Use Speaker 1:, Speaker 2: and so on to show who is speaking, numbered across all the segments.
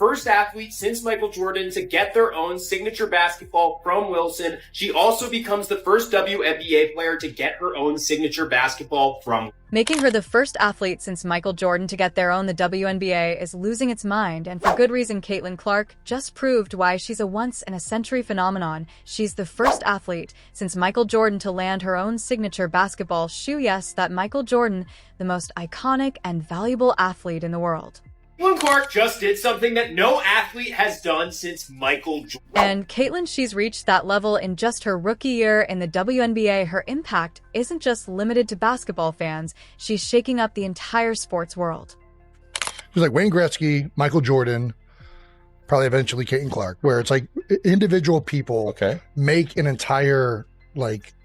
Speaker 1: first athlete since Michael Jordan to get their own signature basketball from Wilson. She also becomes the first WNBA player to get her own signature basketball from.
Speaker 2: Making her the first athlete since Michael Jordan to get their own the WNBA is losing its mind, and for good reason. Caitlin Clark just proved why she's a once-in-a-century phenomenon. She's the first athlete since Michael Jordan to land her own signature basketball shoe. Yes, that Michael Jordan, the most iconic and valuable athlete in the world.
Speaker 1: Caitlin Clark just did something that no athlete has done since Michael Jordan.
Speaker 2: And Caitlin, she's reached that level in just her rookie year in the WNBA. Her impact isn't just limited to basketball fans. She's shaking up the entire sports world.
Speaker 3: It was like Wayne Gretzky, Michael Jordan, probably eventually Caitlin Clark, where it's like individual people make an entire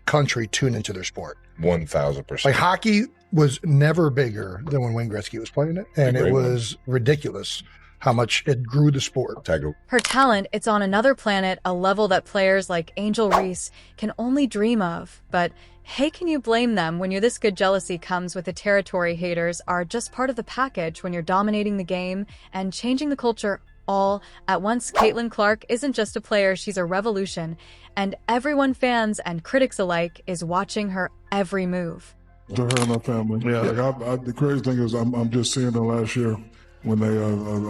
Speaker 3: country tune into their sport.
Speaker 4: 1,000%.
Speaker 3: Like hockey was never bigger than when Wayne Gretzky was playing it, and it was ridiculous how much it grew the sport.
Speaker 2: Her talent, it's on another planet, a level that players like Angel Reese can only dream of. But hey, can you blame them when you're this good? Jealousy comes with the territory. Haters are just part of the package when you're dominating the game and changing the culture all at once. Caitlin Clark isn't just a player, she's a revolution, and everyone, fans and critics alike, is watching her every move.
Speaker 5: To her and her family. Yeah, the crazy thing is I'm just seeing her last year when they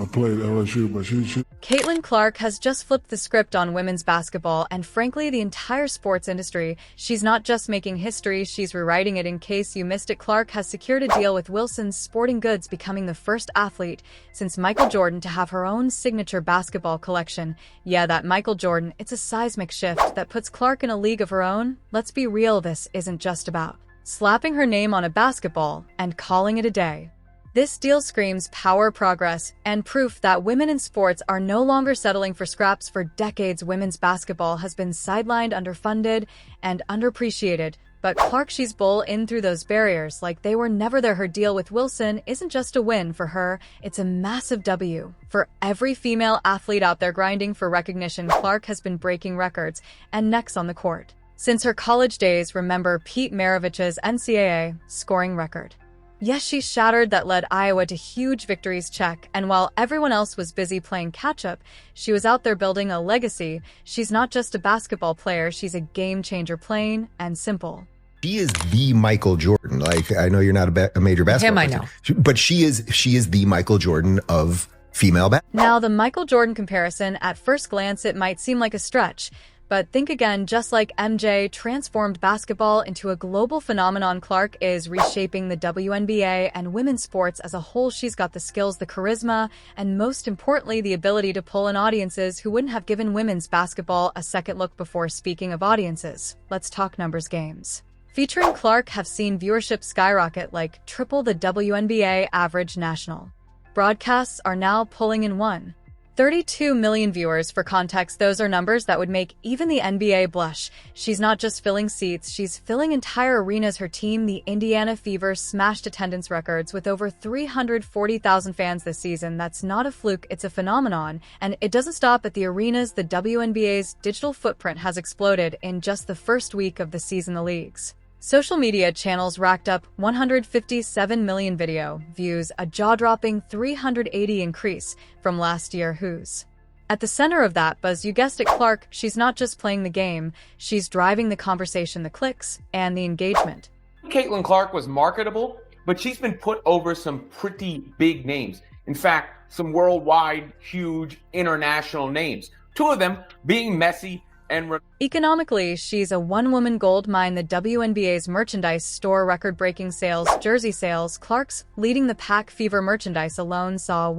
Speaker 5: played LSU, but she
Speaker 2: Caitlin Clark has just flipped the script on women's basketball and frankly the entire sports industry. She's not just making history, she's rewriting it. In case you missed it, Clark has secured a deal with Wilson's Sporting Goods, becoming the first athlete since Michael Jordan to have her own signature basketball collection. Yeah, that Michael Jordan, it's a seismic shift that puts Clark in a league of her own. Let's be real, this isn't just about slapping her name on a basketball and calling it a day. This deal screams power, progress, and proof that women in sports are no longer settling for scraps. For decades, women's basketball has been sidelined, underfunded, and underappreciated. But Clark, she's bowled through those barriers like they were never there. Her deal with Wilson isn't just a win for her, it's a massive W. For every female athlete out there grinding for recognition, Clark has been breaking records and necks on the court since her college days. Remember Pete Maravich's NCAA scoring record? Yes, she shattered that, led Iowa to huge victories. Check. And while everyone else was busy playing catch-up, she was out there building a legacy. She's not just a basketball player, she's a game changer, plain and simple.
Speaker 6: She is the Michael Jordan. I know you're not a major basketball
Speaker 7: player. I know.
Speaker 6: But she is the Michael Jordan of female basketball.
Speaker 2: Now, the Michael Jordan comparison, at first glance, it might seem like a stretch. But think again, just like MJ transformed basketball into a global phenomenon, Clark is reshaping the WNBA and women's sports as a whole. She's got the skills, the charisma, and most importantly, the ability to pull in audiences who wouldn't have given women's basketball a second look before. Speaking of audiences, let's talk numbers. Games featuring Clark have seen viewership skyrocket, like triple the WNBA average. National broadcasts are now pulling in 132 million viewers. For context, those are numbers that would make even the NBA blush. She's not just filling seats, she's filling entire arenas. Her team, the Indiana Fever, smashed attendance records with over 340,000 fans this season. That's not a fluke, it's a phenomenon. And it doesn't stop at the arenas. The WNBA's digital footprint has exploded in just the first week of the season. The league's social media channels racked up 157 million video views, a jaw-dropping 380 increase from last year. Who's at the center of that buzz? You guessed it, Clark. She's not just playing the game, she's driving the conversation, the clicks, and the engagement.
Speaker 8: Caitlin Clark was marketable, but she's been put over some pretty big names. In fact, some worldwide, huge, international names. Two of them being Messi and
Speaker 2: economically, she's a one-woman gold mine. The WNBA's merchandise store, record-breaking sales, jersey sales. Clark's leading the pack. Fever merchandise alone saw a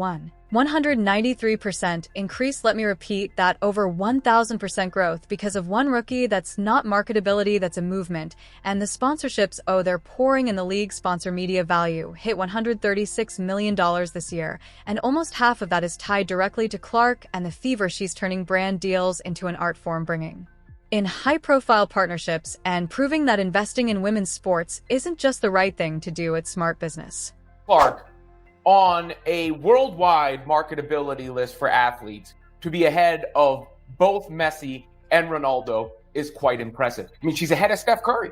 Speaker 2: 193% increase. Let me repeat that, over 1,000% growth because of one rookie. That's not marketability, that's a movement. And the sponsorships, oh, they're pouring in. The league sponsor media value hit $136 million this year, and almost half of that is tied directly to Clark and the Fever. She's turning brand deals into an art form, bringing in high-profile partnerships and proving that investing in women's sports isn't just the right thing to do, it's smart business.
Speaker 8: Clark, on a worldwide marketability list for athletes, to be ahead of both Messi and Ronaldo is quite impressive. I mean, she's ahead of Steph Curry.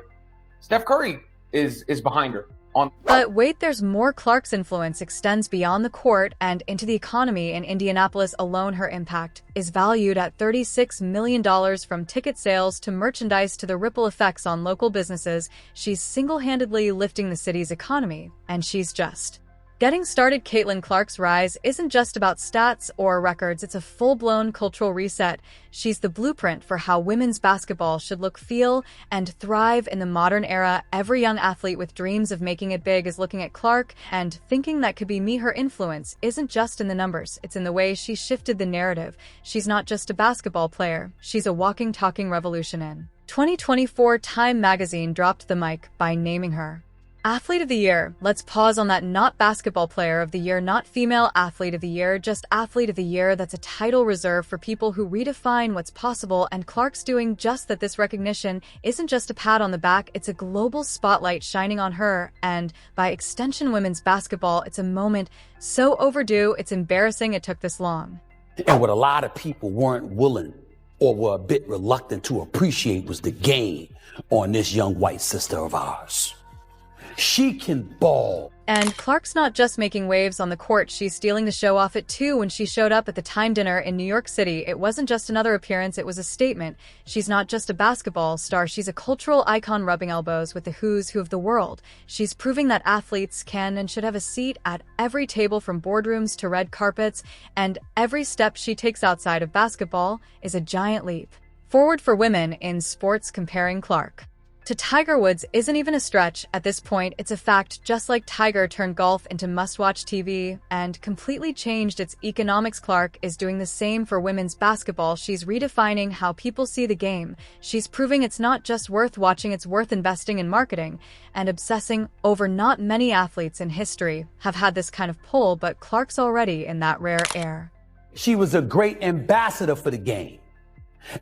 Speaker 8: Steph Curry is behind her. on.
Speaker 2: But wait, there's more. Clark's influence extends beyond the court and into the economy. In Indianapolis alone, her impact is valued at $36 million, from ticket sales to merchandise to the ripple effects on local businesses. She's single-handedly lifting the city's economy, and she's just getting started. Caitlin Clark's rise isn't just about stats or records, it's a full-blown cultural reset. She's the blueprint for how women's basketball should look, feel, and thrive in the modern era. Every young athlete with dreams of making it big is looking at Clark and thinking that could be me. Her influence isn't just in the numbers, it's in the way she shifted the narrative. She's not just a basketball player, she's a walking, talking revolution. In 2024, Time magazine dropped the mic by naming her Athlete of the Year. Let's pause on that. Not Basketball Player of the Year, not Female Athlete of the Year, just Athlete of the Year. That's a title reserved for people who redefine what's possible, and Clark's doing just that. This recognition isn't just a pat on the back, it's a global spotlight shining on her, and by extension, women's basketball. It's a moment so overdue, it's embarrassing it took this long.
Speaker 4: And what a lot of people weren't willing or were a bit reluctant to appreciate was the game on this young white sister of ours. She can ball.
Speaker 2: And Clark's not just making waves on the court, she's stealing the show off it too. When she showed up at the Time dinner in New York City, it wasn't just another appearance, it was a statement. She's not just a basketball star, she's a cultural icon, rubbing elbows with the who's who of the world. She's proving that athletes can and should have a seat at every table, from boardrooms to red carpets, and every step she takes outside of basketball is a giant leap forward for women in sports. Comparing Clark to Tiger Woods isn't even a stretch. At this point, it's a fact. Just like Tiger turned golf into must-watch TV and completely changed its economics, Clark is doing the same for women's basketball. She's redefining how people see the game. She's proving it's not just worth watching, it's worth investing in marketing and obsessing over. Not many athletes in history have had this kind of pull, but Clark's already in that rare air.
Speaker 4: She was a great ambassador for the game.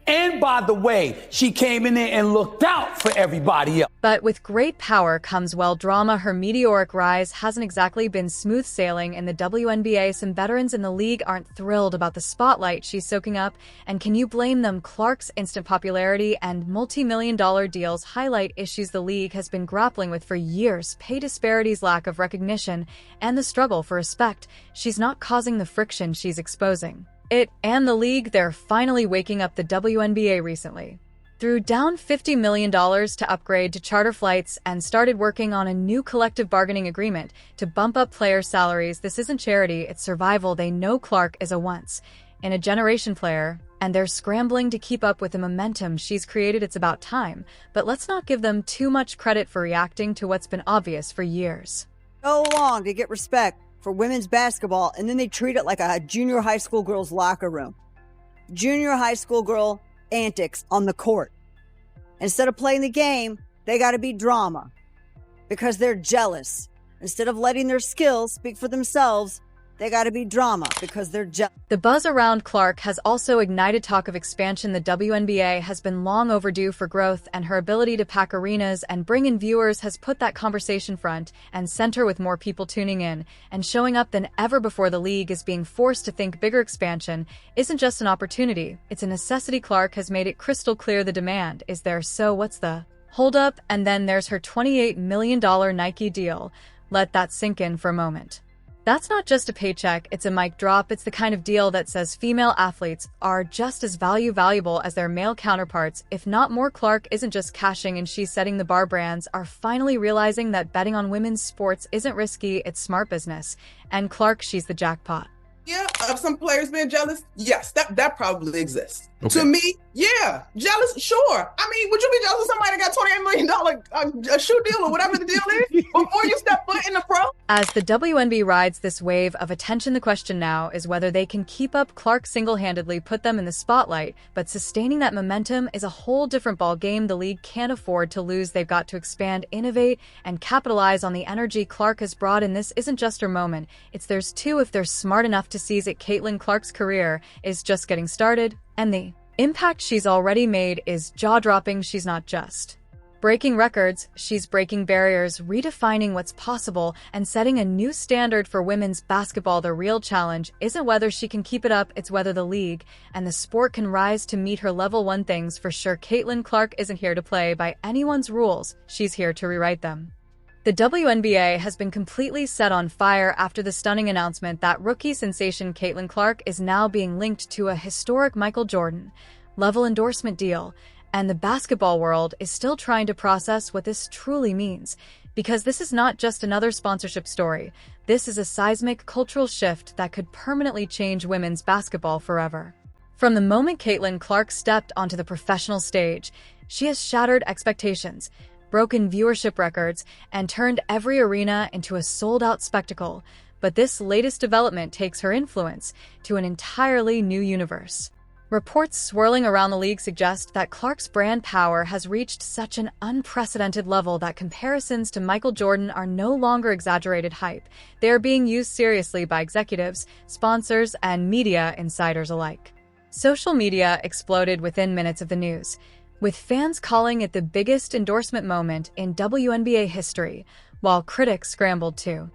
Speaker 4: And by the way, she came in there and looked out for everybody else.
Speaker 2: But with great power comes, well, drama. Her meteoric rise hasn't exactly been smooth sailing in the WNBA. Some veterans in the league aren't thrilled about the spotlight she's soaking up, and can you blame them? Clark's instant popularity and multi-million-dollar deals highlight issues the league has been grappling with for years: pay disparities, lack of recognition, and the struggle for respect. She's not causing the friction, she's exposing it and the league. They're finally waking up. The WNBA recently threw down $50 million to upgrade to charter flights and started working on a new collective bargaining agreement to bump up player salaries. This isn't charity, it's survival. They know Clark is a once-in-a-generation player, and they're scrambling to keep up with the momentum she's created. It's about time, but let's not give them too much credit for reacting to what's been obvious for years.
Speaker 7: So long to get respect for women's basketball, and then they treat it like a junior high school girl's locker room. Junior high school girl antics on the court. Instead of playing the game, they got to be drama because they're jealous. Instead of letting their skills speak for themselves, they got to be drama because they're jealous.
Speaker 2: The buzz around Clark has also ignited talk of expansion. The WNBA has been long overdue for growth, and her ability to pack arenas and bring in viewers has put that conversation front and center, with more people tuning in and showing up than ever before. The league is being forced to think bigger. Expansion isn't just an opportunity, it's a necessity. Clark has made it crystal clear the demand is there, so what's the holdup? And then there's her $28 million Nike deal. Let that sink in for a moment. That's not just a paycheck, it's a mic drop. It's the kind of deal that says female athletes are just as valuable as their male counterparts, if not more. Clark isn't just cashing in, she's setting the bar. Brands are finally realizing that betting on women's sports isn't risky, it's smart business. And Clark, she's the jackpot.
Speaker 9: Yeah, of some players being jealous, yes, that probably exists.
Speaker 10: Okay.
Speaker 9: To me, yeah, jealous, sure. I mean, would you be jealous of somebody that got $28 million a shoe deal or whatever the deal is before you step foot in the pro?
Speaker 2: As the WNBA rides this wave of attention, the question now is whether they can keep up. Clark single-handedly put them in the spotlight, but sustaining that momentum is a whole different ball game. The league can't afford to lose. They've got to expand, innovate, and capitalize on the energy Clark has brought. And this isn't just her moment, it's theirs too if they're smart enough to seize it. Caitlin Clark's career is just getting started, and the impact she's already made is jaw-dropping. She's not just breaking records, she's breaking barriers, redefining what's possible, and setting a new standard for women's basketball. The real challenge isn't whether she can keep it up, it's whether the league and the sport can rise to meet her level. One thing's for sure, Caitlin Clark isn't here to play by anyone's rules, she's here to rewrite them. The WNBA has been completely set on fire after the stunning announcement that rookie sensation Caitlin Clark is now being linked to a historic Michael Jordan-level endorsement deal, and the basketball world is still trying to process what this truly means, because this is not just another sponsorship story. This is a seismic cultural shift that could permanently change women's basketball forever. From the moment Caitlin Clark stepped onto the professional stage, she has shattered expectations, broken viewership records, and turned every arena into a sold-out spectacle. But this latest development takes her influence to an entirely new universe. Reports swirling around the league suggest that Clark's brand power has reached such an unprecedented level that comparisons to Michael Jordan are no longer exaggerated hype. They are being used seriously by executives, sponsors, and media insiders alike. Social media exploded within minutes of the news, with fans calling it the biggest endorsement moment in WNBA history, while critics scrambled too.